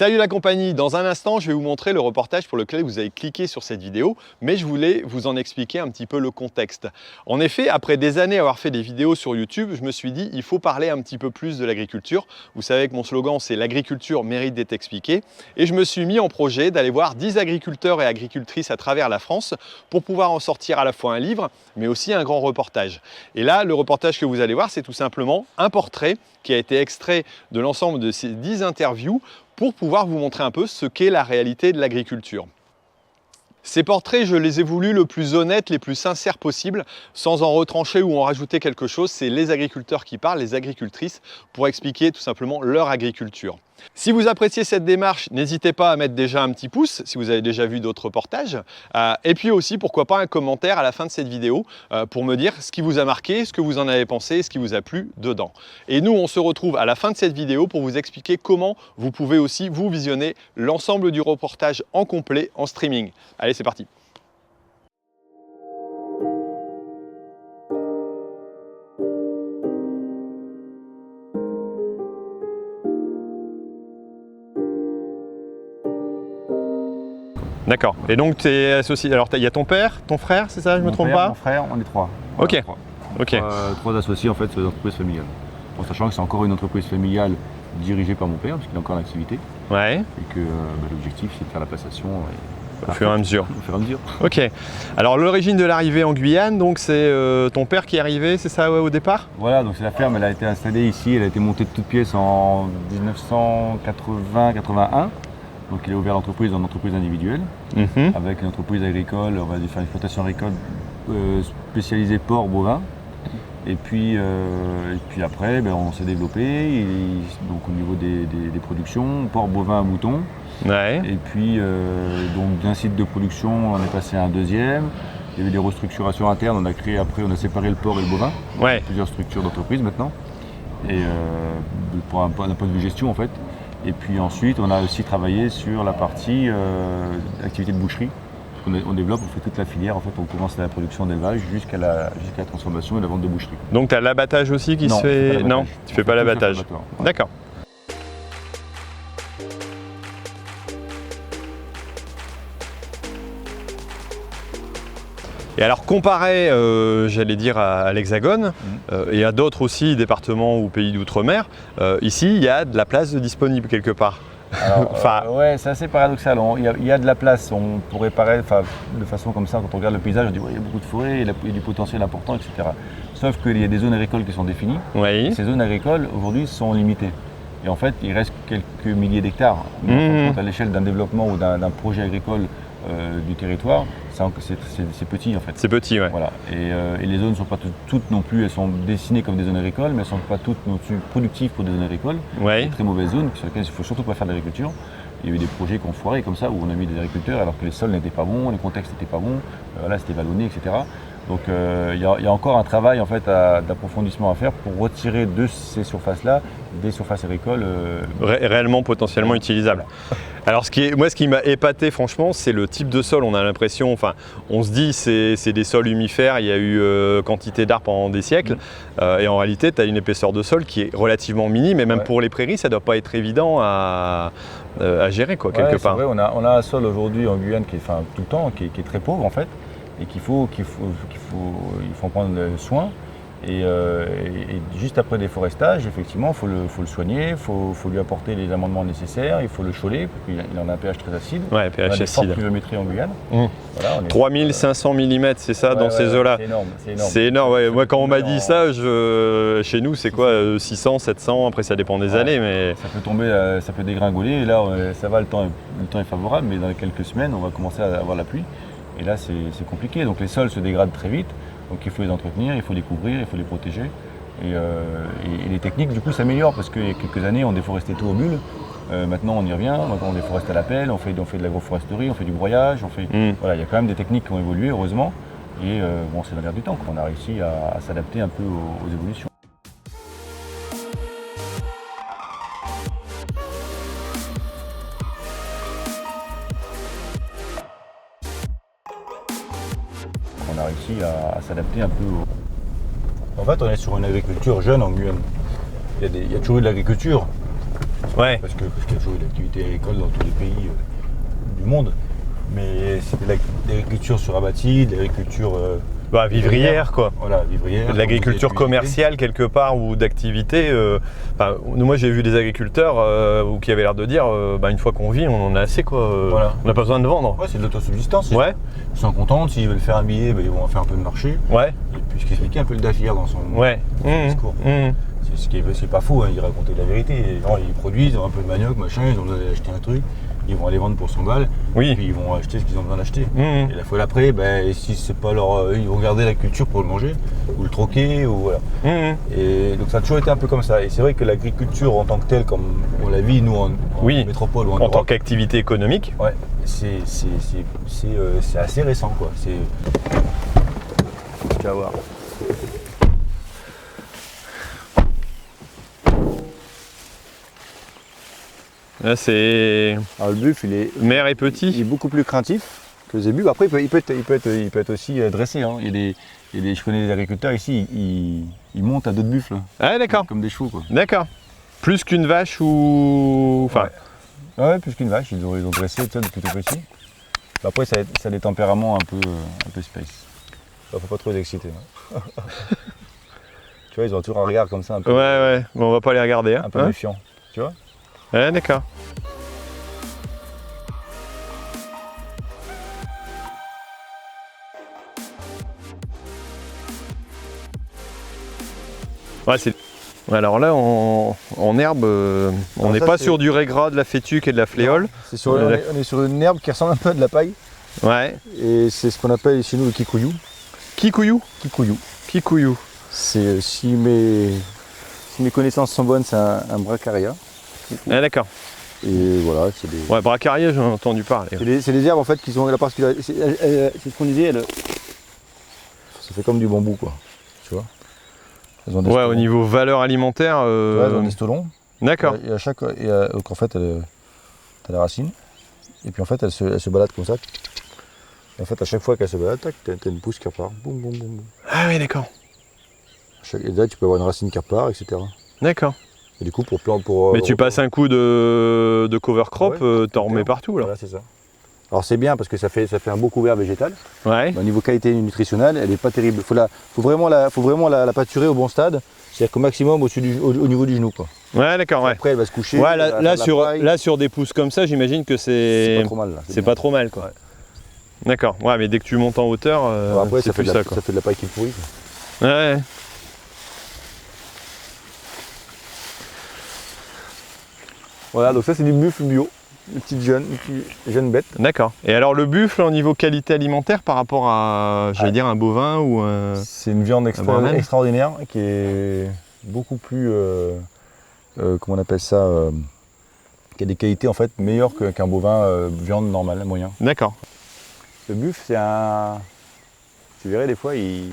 Salut la compagnie, dans un instant je vais vous montrer le reportage pour lequel vous avez cliqué sur cette vidéo, mais je voulais vous en expliquer un petit peu le contexte. En effet, après des années à avoir fait des vidéos sur YouTube, je me suis dit il faut parler un petit peu plus de l'agriculture. Vous savez que mon slogan c'est l'agriculture mérite d'être expliquée, et je me suis mis en projet d'aller voir 10 agriculteurs et agricultrices à travers la France pour pouvoir en sortir à la fois un livre, mais aussi un grand reportage. Et là, le reportage que vous allez voir, c'est tout simplement un portrait qui a été extrait de l'ensemble de ces 10 interviews pour pouvoir vous montrer un peu ce qu'est la réalité de l'agriculture. Ces portraits, je les ai voulus le plus honnêtes, les plus sincères possible, sans en retrancher ou en rajouter quelque chose. C'est les agriculteurs qui parlent, les agricultrices, pour expliquer tout simplement leur agriculture. Si vous appréciez cette démarche, n'hésitez pas à mettre déjà un petit pouce si vous avez déjà vu d'autres reportages. Et puis aussi, pourquoi pas un commentaire à la fin de cette vidéo pour me dire ce qui vous a marqué, ce que vous en avez pensé, ce qui vous a plu dedans. Et nous, on se retrouve à la fin de cette vidéo pour vous expliquer comment vous pouvez aussi vous visionner l'ensemble du reportage en complet en streaming. Allez, c'est parti. D'accord. Et donc tu es associé. Alors il y a ton père, ton frère, c'est ça, je me trompe pas? Mon frère, on est trois. Ok. Voilà, Ok. Trois associés en fait sur l'entreprise familiale. En sachant que c'est encore une entreprise familiale dirigée par mon père, parce qu'il est encore en activité. Ouais. Et que l'objectif c'est de faire la passation Au fur et à mesure. Au fur et à mesure. Ok. Alors l'origine de l'arrivée en Guyane, donc c'est ton père qui est arrivé, c'est ça au départ? Voilà, donc c'est la ferme, elle a été installée ici, elle a été montée de toutes pièces en 1980-81. Donc il a ouvert l'entreprise en entreprise individuelle, avec une entreprise agricole, on va dire une exploitation agricole spécialisée porc, bovin. Et puis après, on s'est développé, donc au niveau des productions, porc, bovin, mouton. Ouais. Et puis donc d'un site de production, on est passé à un deuxième. Il y avait des restructurations internes, on a créé après, on a séparé le porc et le bovin. Ouais. Plusieurs structures d'entreprise maintenant. Et pour un point de vue gestion en fait. Et puis ensuite, on a aussi travaillé sur la partie activité de boucherie. On développe, on fait toute la filière. En fait, on commence à la production d'élevage jusqu'à la transformation et la vente de boucherie. Donc tu as l'abattage aussi qui se fait? Non, tu fais pas l'abattage. Ouais. D'accord. Et alors comparé, j'allais dire, à l'Hexagone et à d'autres aussi départements ou pays d'outre-mer, ici il y a de la place disponible quelque part. Alors, ouais, c'est assez paradoxal. Il y a de la place. On pourrait paraître, de façon comme ça, quand on regarde le paysage, on dit ouais, il y a beaucoup de forêts, il y a du potentiel important, etc. Sauf qu'il y a des zones agricoles qui sont définies. Oui. Et ces zones agricoles aujourd'hui sont limitées. Et en fait, il reste quelques milliers d'hectares. Mais à l'échelle d'un développement ou d'un projet agricole du territoire, c'est petit en fait. C'est petit, ouais. Voilà. Et les zones ne sont pas toutes non plus, elles sont dessinées comme des zones agricoles, mais elles ne sont pas toutes non plus productives pour des zones agricoles. Ouais. Des très mauvaises zones sur lesquelles il ne faut surtout pas faire de l'agriculture. Il y a eu des projets qui ont foiré comme ça, où on a mis des agriculteurs alors que les sols n'étaient pas bons, les contextes n'étaient pas bons, voilà, c'était vallonné, etc. Donc il y a encore un travail en fait d'approfondissement à faire pour retirer de ces surfaces-là des surfaces agricoles réellement potentiellement utilisables. Alors ce qui m'a épaté franchement, c'est le type de sol. On a l'impression, enfin, on se dit c'est des sols humifères, il y a eu quantité d'arbres pendant des siècles, et en réalité tu as une épaisseur de sol qui est relativement minime, et même pour les prairies ça doit pas être évident à gérer quoi, quelque part. C'est vrai, on a un sol aujourd'hui en Guyane qui est tout le temps, qui est très pauvre en fait, et qu'il faut en prendre soin. Et juste après déforestage, effectivement, il faut le soigner, il faut lui apporter les amendements nécessaires, il faut le choler, parce qu'il en a un pH très acide. Ouais, pH acide. Forte pluviométrie en Guyane. Voilà, 3500 mm, c'est ça, dans ces eaux-là? C'est énorme. C'est énorme, ouais. Moi, quand on m'a dit ça, chez nous, c'est quoi, 600, 700, après ça dépend des années, mais... Ça peut tomber, ça peut dégringoler, et là, ça va, le temps est favorable, mais dans quelques semaines, on va commencer à avoir la pluie. Et là, c'est compliqué. Donc les sols se dégradent très vite. Donc il faut les entretenir, il faut les couvrir, il faut les protéger. Et les techniques, du coup, s'améliorent parce qu'il y a quelques années, on déforestait tout au bulle. Maintenant, on y revient. Maintenant, on déforeste à la pelle, on fait de l'agroforesterie, on fait du broyage. Voilà, il y a quand même des techniques qui ont évolué, heureusement. Et c'est dans l'air du temps qu'on a réussi à s'adapter un peu aux évolutions. On a réussi à s'adapter un peu. En fait, on est sur une agriculture jeune en Guyane. Il y a toujours eu de l'agriculture. Ouais. Parce qu'il y a toujours une activité agricole dans tous les pays du monde. Mais c'était de l'agriculture sur abattis, de l'agriculture Vivrière, quoi. Voilà, vivrière. De l'agriculture commerciale quelque part ou d'activité. Moi j'ai vu des agriculteurs qui avaient l'air de dire une fois qu'on vit, on en a assez quoi. Voilà. On n'a pas besoin de vendre. Ouais, c'est de l'autosubsistance. Ouais. Ils sont contents, s'ils veulent faire un billet, ils vont faire un peu de marché. Ouais. Et puis ce qui expliquait un peu le Dafir dans son discours. C'est ce qui c'est pas faux, hein, il racontait la vérité. Les gens, ils produisent, ils ont un peu de manioc, machin, ils ont besoin d'aller acheter un truc, ils vont aller vendre pour 100 balles, Oui. puis ils vont acheter ce qu'ils ont besoin d'acheter. Et la fois d'après, si c'est pas leur. Ils vont garder la culture pour le manger, ou le troquer, ou voilà. Et donc ça a toujours été un peu comme ça. Et c'est vrai que l'agriculture en tant que telle, comme on la vit nous en métropole ou en tant Europe, qu'activité économique. ouais, c'est assez récent quoi. Tu vas voir. Là c'est. Alors le buffle, Mère et il est petit. beaucoup plus craintif que le zébu. Après, il peut être aussi dressé. Hein. Je connais des agriculteurs ici, ils montent à dos de buffle. Ah d'accord. Comme des chevaux quoi. D'accord. Plus qu'une vache ou. Enfin. Ouais, plus qu'une vache, ils ont dressé depuis tout petit. Après, ça a des tempéraments un peu space. Faut pas trop les exciter. Hein. Tu vois, ils ont toujours un regard comme ça un peu. Ouais. Bon, on va pas les regarder. Hein. Un peu méfiant. Tu vois. Ouais, d'accord. Ouais, alors là, en herbe, on n'est pas sur du régras, de la fétuque et de la fléole. On est sur une herbe qui ressemble un peu à de la paille. Ouais. Et c'est ce qu'on appelle chez nous le kikuyu. Kikuyu. Kikuyu. C'est, si mes connaissances sont bonnes, c'est un bracaria. Ah, d'accord. Et voilà, c'est des. Ouais, bracaria, j'en ai entendu parler. C'est des herbes en fait qui ont la particularité. C'est ce qu'on disait, ça fait comme du bambou quoi. Tu vois. Elles ont des au niveau valeur alimentaire. Ouais, elles ont des stolons. D'accord. Donc en fait, t'as la racine. Et puis en fait, elle se balade comme ça. Et en fait, à chaque fois qu'elle se balade, t'as une pousse qui repart. Boum, boum, boum, boum. Ah oui, d'accord. Et là, tu peux avoir une racine qui repart, etc. D'accord. Et du coup, mais tu passes un coup de cover crop, t'en remets partout là. Voilà, c'est ça. Alors c'est bien parce que ça fait un beau couvert végétal. Ouais. Mais au niveau qualité nutritionnelle, elle n'est pas terrible. Faut vraiment la pâturer au bon stade. C'est-à-dire qu'au maximum au niveau du genou. Quoi. Ouais, d'accord. Ouais. Après, elle va se coucher. Ouais, là, sur des pousses comme ça, j'imagine que c'est pas trop mal. C'est pas trop mal, quoi. Ouais. D'accord. Ouais, mais dès que tu montes en hauteur, après, c'est plus ça, quoi. Ça fait de la paille qui pourrit. Quoi. Ouais. Voilà, donc ça c'est du buffle bio, une petite jeune bête. D'accord. Et alors le buffle au niveau qualité alimentaire par rapport à, dire, un bovin ou un... C'est une viande extraordinaire qui est beaucoup plus, comment on appelle ça, qui a des qualités en fait meilleures qu'un bovin viande normale, moyen. D'accord. Le buffle c'est un... Tu verrais des fois, Tu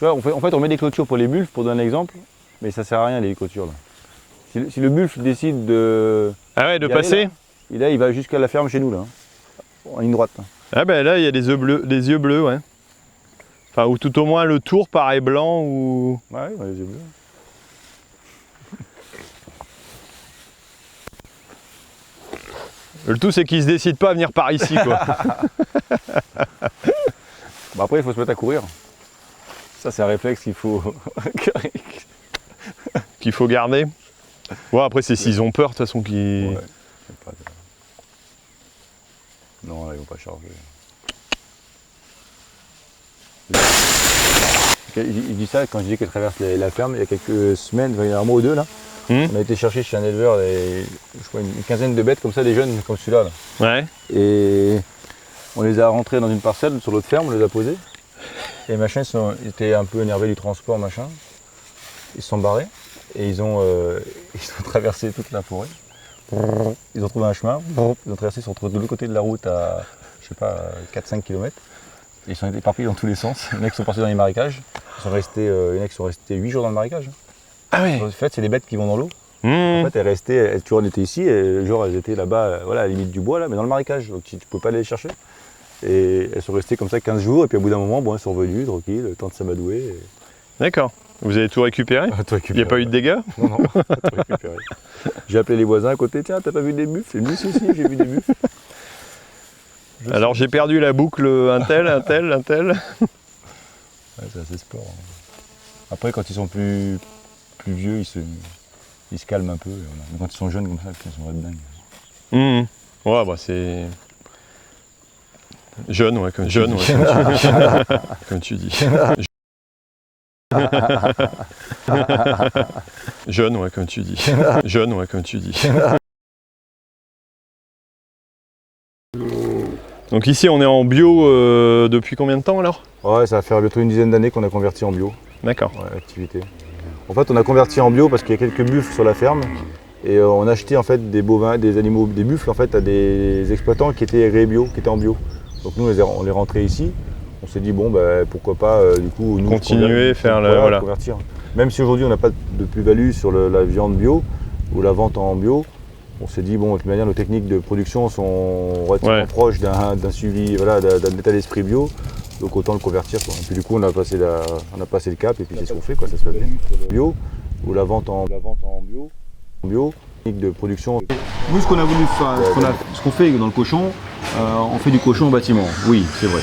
vois, en fait on met des clôtures pour les buffles, pour donner un exemple, mais ça sert à rien les clôtures là. Si le buffle décide de passer, là, il va jusqu'à la ferme chez nous, là, en ligne droite. Ah ben là, il y a des yeux bleus, ouais. Enfin, ou tout au moins le tour paraît blanc ou... Ouais, les yeux bleus. Le tout, c'est qu'ils se décident pas à venir par ici, quoi. Après, il faut se mettre à courir. Ça, c'est un réflexe qu'il faut... qu'il faut garder. Ouais, après, c'est s'ils ont peur, de toute façon, qu'ils... Ouais. Non, là, ils vont pas charger. Il dit ça quand je dis qu'elle traverse la ferme il y a quelques semaines, il y a un mois ou deux là. On a été chercher chez un éleveur je crois une quinzaine de bêtes comme ça, des jeunes comme celui-là. Là. Ouais. Et on les a rentrés dans une parcelle sur l'autre ferme, on les a posés. Et les machins étaient un peu énervés du transport, machin. Ils se sont barrés et ils ont traversé toute la forêt. Ils ont trouvé un chemin, ils ont traversé, ils sont retrouvés de l'autre côté de la route à, je sais pas, 4-5 km. Ils sont éparpillés dans tous les sens. Les mecs sont passés dans les marécages. Il y en a qui sont restés 8 jours dans le marécage. Ah oui. En fait, c'est des bêtes qui vont dans l'eau. En fait, tu vois, on était ici, et genre elles étaient là-bas, voilà, à la limite du bois, là, mais dans le marécage. Donc tu ne peux pas aller les chercher. Et elles sont restées comme ça 15 jours, et puis au bout d'un moment, elles sont revenues, tranquilles, le temps de s'amadouer. D'accord. Vous avez tout récupéré? Il n'y a pas eu de dégâts? Non, non, pas tout récupéré. J'ai appelé les voisins à côté, tiens, t'as pas vu des buffles? Lui, si, j'ai vu des buffles. Alors j'ai perdu la boucle, un tel. Ouais, c'est assez sport. Après, quand ils sont plus vieux, ils se calment un peu. Voilà. Mais quand ils sont jeunes comme ça, ils sont vraiment dingues. Ouais, bah c'est... Jeune, ouais, comme tu dis. Jeune, ouais, comme tu dis. Jeune, ouais, comme tu dis. Donc ici, on est en bio depuis combien de temps alors? Ouais, ça va faire bientôt une dizaine d'années qu'on a converti en bio. D'accord. Ouais, l'activité. En fait, on a converti en bio parce qu'il y a quelques buffles sur la ferme. Et on a acheté en fait des bovins, des animaux, des buffles en fait à des exploitants qui étaient bio, qui étaient en bio. Donc nous on les rentrait ici. On s'est dit bon bah, pourquoi pas du coup nous continuer, voilà. Convertir. Même si aujourd'hui on n'a pas de plus-value sur la viande bio ou la vente en bio, on s'est dit bon de toute manière nos techniques de production sont relativement proches d'un suivi, voilà, d'un état d'esprit bio. Donc autant le convertir quoi. Et puis du coup on a passé le cap et puis c'est ce qu'on fait quoi, ça se passe bien. Bio ou la vente en bio, technique de production. Nous, ce qu'on a voulu faire, ce qu'on fait dans le cochon, on fait du cochon au bâtiment. Oui, c'est vrai.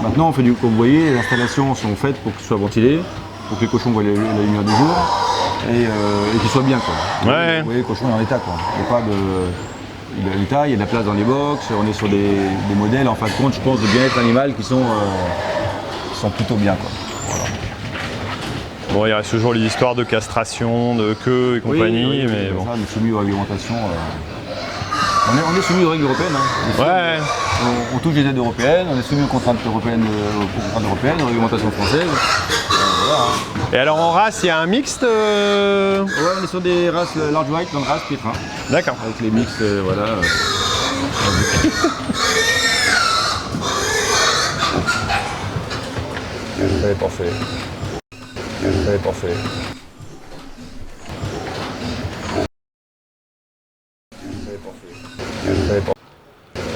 Maintenant, on fait comme vous voyez, les installations sont faites pour que ce soit ventilé, pour que les cochons voient la lumière du jour et qu'ils soient bien. Quoi. Ouais. Vous voyez, le cochon est en état. Quoi. Il n'y a pas de. Il est en état, il y a de la place dans les box, on est sur des modèles, en fin de compte, je pense, de bien-être animal qui sont plutôt bien. Quoi. Voilà. Bon, il reste toujours les histoires de castration, de queue et compagnie, oui, mais bon. Ça, on est soumis aux réglementations. On est soumis aux règles européennes. Hein. Ouais. On touche les aides européennes, on est soumis aux contraintes européennes, aux réglementations françaises. Voilà, hein. Et alors en race, il y a un mixte Ouais, on est sur des races large white, dans le race pétrin. D'accord. Avec les mixtes, voilà. J'avais pensé.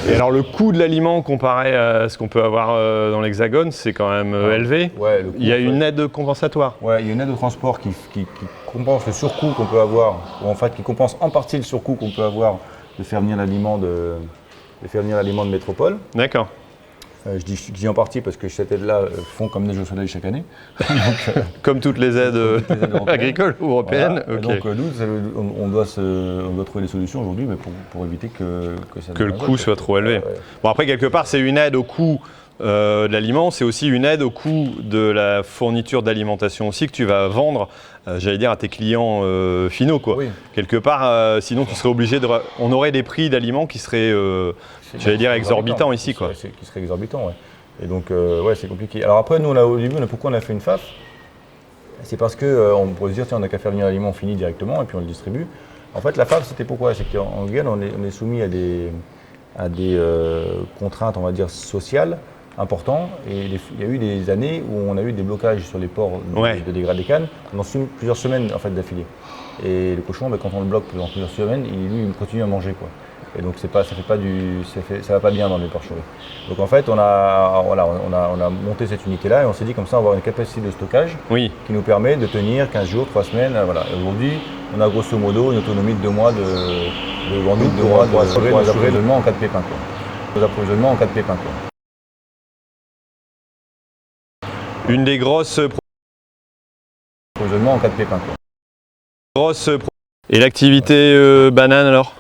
Et alors le coût de l'aliment comparé à ce qu'on peut avoir dans l'Hexagone, c'est quand même élevé. Ouais, il y a une aide compensatoire. Ouais, il y a une aide au transport qui compense le surcoût qu'on peut avoir, ou en fait qui compense en partie le surcoût qu'on peut avoir de faire venir l'aliment de métropole. D'accord. Je dis en partie parce que cette aide-là fond comme neige au soleil chaque année. Donc, comme toutes les aides agricoles ou européennes. Voilà. Okay. Donc nous, on doit trouver des solutions aujourd'hui pour éviter que le coût soit trop élevé. Bon après quelque part c'est une aide au coût de l'aliment, c'est aussi une aide au coût de la fourniture d'alimentation aussi que tu vas vendre, j'allais dire à tes clients finaux quoi. Oui. Quelque part, sinon tu serais obligé de, on aurait des prix d'aliments qui seraient, j'allais dire exorbitants ici quoi. Qui seraient exorbitants, ouais. Et donc ouais c'est compliqué. Alors après nous au début pourquoi on a fait une FAF? C'est parce que on pourrait se dire tiens on n'a qu'à faire venir l'aliment fini directement et puis on le distribue. En fait la FAF c'était pourquoi? C'est qu'en Guyane on est soumis à des contraintes on va dire sociales importants et il y a eu des années où on a eu des blocages sur les ports de dégradés cannes pendant plusieurs semaines en fait d'affilée. Et le cochon, quand on le bloque pendant plusieurs semaines, il continue à manger quoi. Et donc ça va pas bien dans les porcheries. Donc en fait on a monté cette unité là et on s'est dit comme ça on va avoir une capacité de stockage qui nous permet de tenir 15 jours, 3 semaines. Voilà. Aujourd'hui on a grosso modo une autonomie de 2 mois pour assurer nos approvisionnements en cas de pépin. Une des grosses approvisionnements en cas de pépin. Et l'activité banane alors?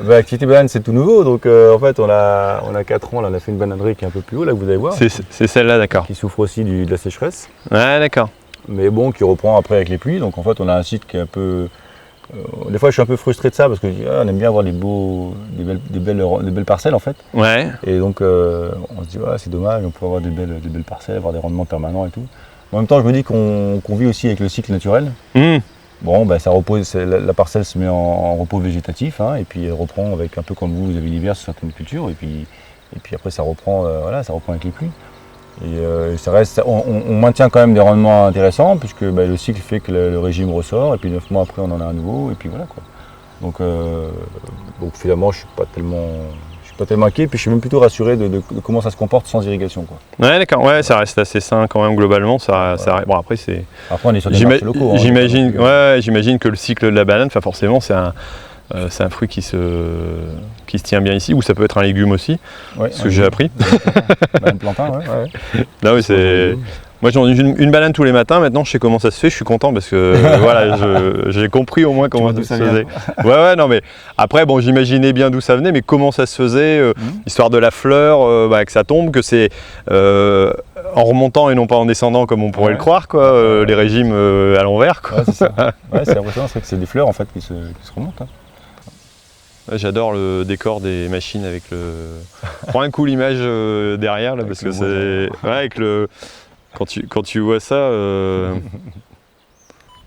L'activité banane c'est tout nouveau, donc en fait on a 4 ans, là, on a fait une bananerie qui est un peu plus haut là que vous allez voir. C'est celle-là, d'accord. Qui souffre aussi de la sécheresse. Ouais, d'accord. Mais bon, qui reprend après avec les pluies, donc en fait on a un site qui est un peu... des fois je suis un peu frustré de ça parce que on aime bien avoir des belles parcelles en fait. Ouais. Et donc on se dit c'est dommage, on pourrait avoir des belles parcelles, avoir des rendements permanents et tout. En même temps je me dis qu'on vit aussi avec le cycle naturel. Bon, ça repose, la parcelle se met en repos végétatif et puis elle reprend avec un peu comme vous avez l'hiver sur certaines cultures et puis après ça reprend avec les pluies. Et ça reste, on maintient quand même des rendements intéressants puisque le cycle fait que le régime ressort et puis 9 mois après on en a un nouveau et puis voilà quoi. Donc finalement je suis suis pas tellement inquiet, puis je suis même plutôt rassuré de comment ça se comporte sans irrigation, quoi. Ouais, d'accord, ouais, ça reste assez sain quand même globalement. Bon, après, c'est. Après, on est sur des marchés locaux. Hein, j'imagine que le cycle de la banane, forcément, c'est un fruit qui se tient bien ici, ou ça peut être un légume aussi, ce que j'ai appris. Banane plantain, ouais. Non, mais moi, j'en ai une banane tous les matins. Maintenant, je sais comment ça se fait. Je suis content parce que voilà, j'ai compris au moins comment ça se faisait. Ouais, non, mais après, bon, j'imaginais bien d'où ça venait, mais comment ça se faisait, histoire de la fleur, que ça tombe, que c'est en remontant et non pas en descendant comme on pourrait le croire, quoi. Les régimes à l'envers, quoi. Ouais, c'est ça. Ouais, c'est impressionnant, c'est que c'est des fleurs en fait qui se remontent. Hein. Ouais, j'adore le décor des machines avec le. Prends un coup l'image derrière là, avec parce que c'est. Ouais, avec le. Quand tu vois ça,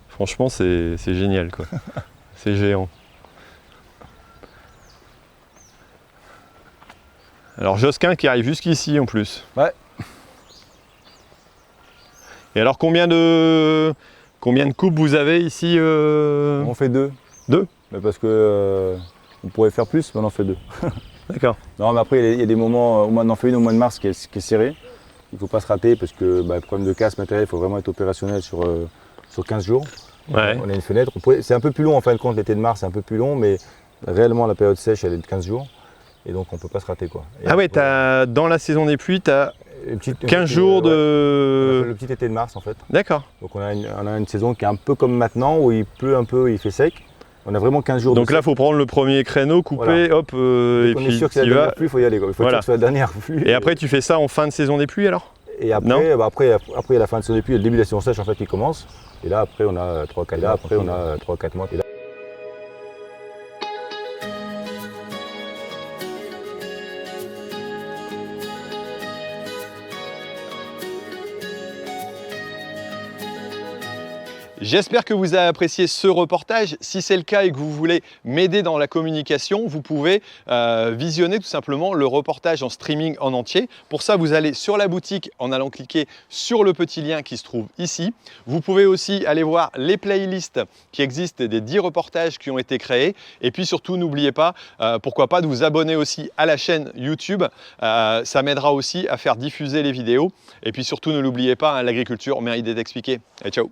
franchement, c'est génial, quoi. C'est géant. Alors Josquin qui arrive jusqu'ici en plus. Ouais. Et alors combien de coupes vous avez ici On fait 2. 2 ? Mais parce que on pourrait faire plus, mais on en fait 2. D'accord. Non, mais après il y a des moments, on en fait une au mois de mars qui est serrée. Il ne faut pas se rater parce que problème de casse matériel, il faut vraiment être opérationnel sur 15 jours. Ouais. On a une fenêtre. C'est un peu plus long en fin de compte, l'été de mars c'est un peu plus long, mais réellement la période sèche elle est de 15 jours. Et donc on ne peut pas se rater, quoi. Et ouais, dans la saison des pluies, tu as 15 jours de. Le petit été de mars en fait. D'accord. Donc on a une saison qui est un peu comme maintenant où il pleut un peu, il fait sec. On a vraiment 15 jours. Donc là, il faut prendre le premier créneau, couper, hop, et puis on est sûr que c'est la dernière pluie, il faut y aller. Il faut que ce soit la dernière pluie. Et après, tu fais ça en fin de saison des pluies alors ? Et après, après la fin de saison des pluies, le début de la saison sèche en fait qui commence. Et là, après, on a 3-4 mois. Et là, J'espère que vous avez apprécié ce reportage. Si c'est le cas et que vous voulez m'aider dans la communication, vous pouvez visionner tout simplement le reportage en streaming en entier. Pour ça, vous allez sur la boutique en allant cliquer sur le petit lien qui se trouve ici. Vous pouvez aussi aller voir les playlists qui existent des 10 reportages qui ont été créés. Et puis surtout, n'oubliez pas, pourquoi pas de vous abonner aussi à la chaîne YouTube. Ça m'aidera aussi à faire diffuser les vidéos. Et puis surtout, ne l'oubliez pas, hein, l'agriculture mérite d'être expliquée. Et ciao!